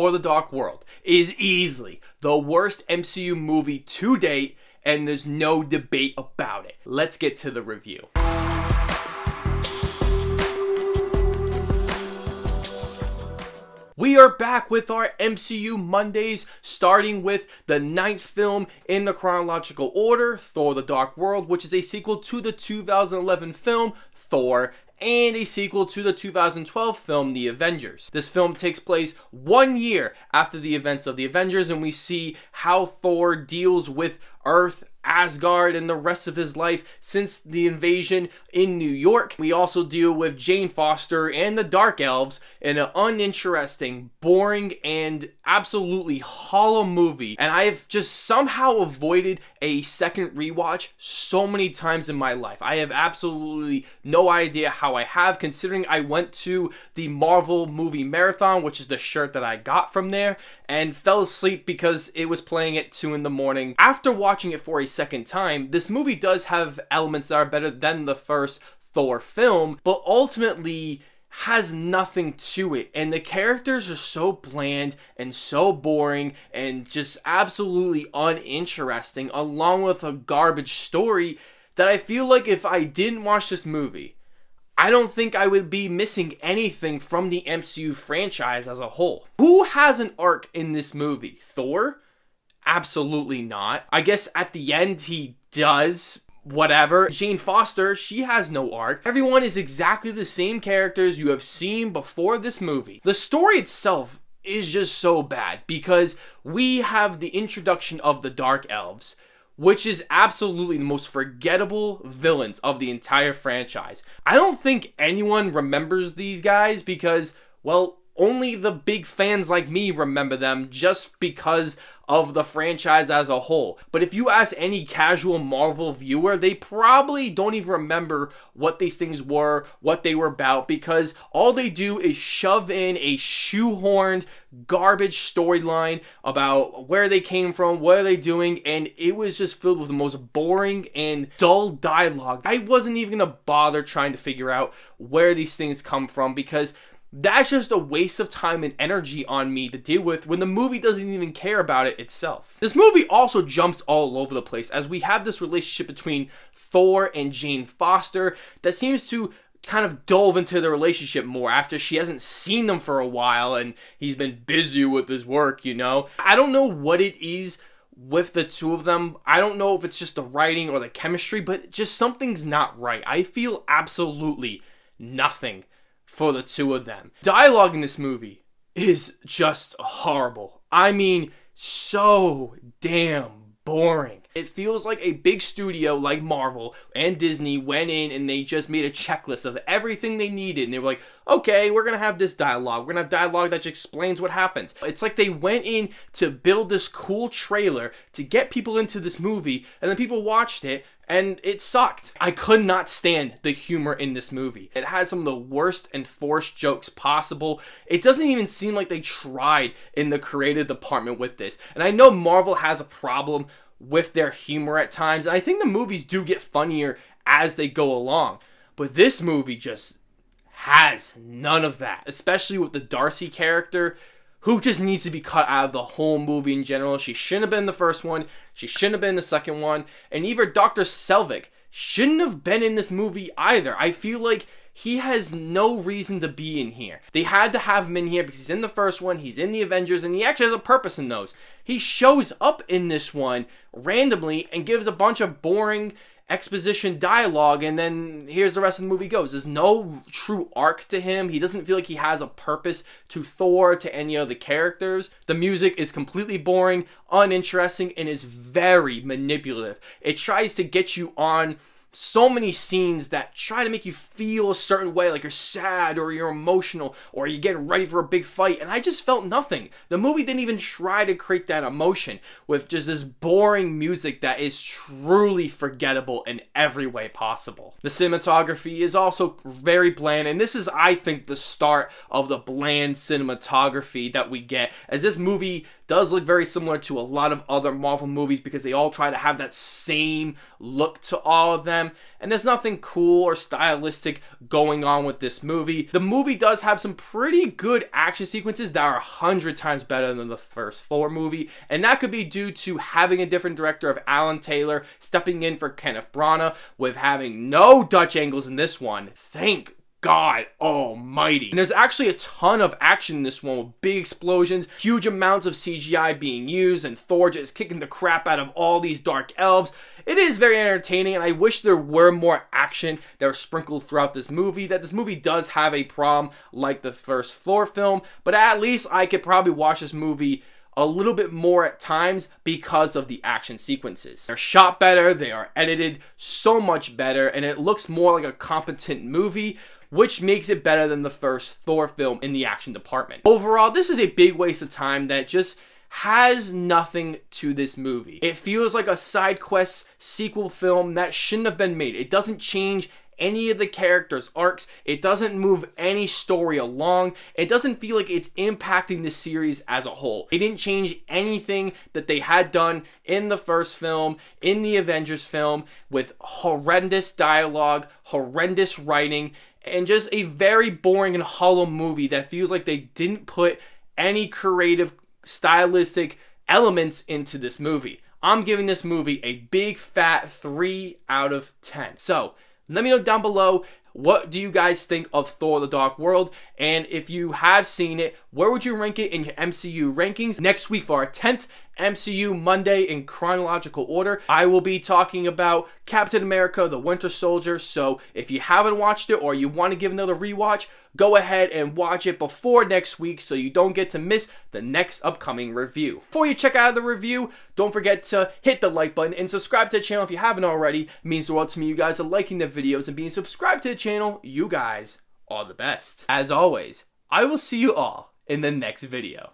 Thor: The Dark World is easily the worst MCU movie to date, and there's no debate about it. Let's get to the review. We are back with our MCU Mondays, starting with the 9th film in the chronological order, Thor: The Dark World, which is a sequel to the 2011 film Thor, and a sequel to the 2012 film The Avengers. This film takes place 1 year after the events of The Avengers, and we see how Thor deals with Earth, Asgard, and the rest of his life since the invasion in New York. We also deal with Jane Foster and the Dark Elves in an uninteresting, boring, and absolutely hollow movie. And I have just somehow avoided a second rewatch so many times in my life. I have absolutely no idea how I have, considering I went to the Marvel movie marathon, which is the shirt that I got from there, and fell asleep because it was playing at 2 in the morning. After watching it for a second time, this movie does have elements that are better than the first Thor film, but ultimately has nothing to it, and the characters are so bland and so boring and just absolutely uninteresting, along with a garbage story, that I feel like if I didn't watch this movie, I don't think I would be missing anything from the MCU franchise as a whole. Who has an arc in this movie? Thor? Absolutely not. I guess at the end he does. Whatever. Jane Foster, she has no arc. Everyone is exactly the same characters you have seen before this movie. The story itself is just so bad because we have the introduction of the Dark Elves, which is absolutely the most forgettable villains of the entire franchise. I don't think anyone remembers these guys because, well, only the big fans like me remember them just because of the franchise as a whole. But if you ask any casual Marvel viewer, they probably don't even remember what these things were, what they were about, because all they do is shove in a shoehorned garbage storyline about where they came from, what are they doing, and it was just filled with the most boring and dull dialogue. I wasn't even gonna bother trying to figure out where these things come from because that's just a waste of time and energy on me to deal with when the movie doesn't even care about it itself. This movie also jumps all over the place as we have this relationship between Thor and Jane Foster that seems to kind of delve into the relationship more after she hasn't seen them for a while and he's been busy with his work, you know? I don't know what it is with the two of them. I don't know if it's just the writing or the chemistry, but just something's not right. I feel absolutely nothing for the two of them. Dialogue in this movie is just horrible. I mean, so damn boring. It feels like a big studio like Marvel and Disney went in and they just made a checklist of everything they needed. And they were like, okay, we're going to have this dialogue. We're going to have dialogue that just explains what happens. It's like they went in to build this cool trailer to get people into this movie. And then people watched it and it sucked. I could not stand the humor in this movie. It has some of the worst and forced jokes possible. It doesn't even seem like they tried in the creative department with this. And I know Marvel has a problem with their humor at times. And I think the movies do get funnier as they go along. But this movie just has none of that. Especially with the Darcy character, who just needs to be cut out of the whole movie in general. She shouldn't have been in the first one. She shouldn't have been in the second one. And even Dr. Selvig shouldn't have been in this movie either. I feel like he has no reason to be in here. They had to have him in here because he's in the first one, he's in the Avengers, and he actually has a purpose in those. He shows up in this one randomly and gives a bunch of boring exposition dialogue, and then here's the rest of the movie goes. There's no true arc to him. He doesn't feel like he has a purpose to Thor, to any of the characters. The music is completely boring, uninteresting, and is very manipulative. It tries to get you on so many scenes that try to make you feel a certain way, like you're sad or you're emotional or you're getting ready for a big fight, and I just felt nothing. The movie didn't even try to create that emotion with just this boring music that is truly forgettable in every way possible. The cinematography is also very bland, and this is, I think, the start of the bland cinematography that we get, as this movie does look very similar to a lot of other Marvel movies because they all try to have that same look to all of them. them, and there's nothing cool or stylistic going on with this movie. The movie does have some pretty good action sequences that are 100 times better than the first Thor movie, and that could be due to having a different director of Alan Taylor stepping in for Kenneth Branagh, with having no Dutch angles in this one. Thank God almighty. And there's actually a ton of action in this one, with big explosions, huge amounts of CGI being used, and Thor just kicking the crap out of all these dark elves. It is very entertaining, and I wish there were more action that were sprinkled throughout this movie. That this movie does have a problem like the first Thor film, but at least I could probably watch this movie a little bit more at times because of the action sequences. They're shot better, they are edited so much better, and it looks more like a competent movie, which makes it better than the first Thor film in the action department. Overall, this is a big waste of time that just has nothing to this movie. It feels like a side quest sequel film that shouldn't have been made. It doesn't change any of the characters' arcs. It doesn't move any story along. It doesn't feel like it's impacting the series as a whole. It didn't change anything that they had done in the first film, in the Avengers film, with horrendous dialogue, horrendous writing, and just a very boring and hollow movie that feels like they didn't put any creative, stylistic elements into this movie. I'm giving this movie a big fat 3 out of 10. So, let me know down below, what do you guys think of Thor: The Dark World? And if you have seen it, where would you rank it in your MCU rankings? Next week for our 10th MCU Monday in chronological order, I will be talking about Captain America: The Winter Soldier. So if you haven't watched it or you want to give another rewatch, go ahead and watch it before next week so you don't get to miss the next upcoming review. Before you check out the review, don't forget to hit the like button and subscribe to the channel if you haven't already. It means the world to me. You guys are liking the videos and being subscribed to the channel. You guys are the best. As always, I will see you all in the next video.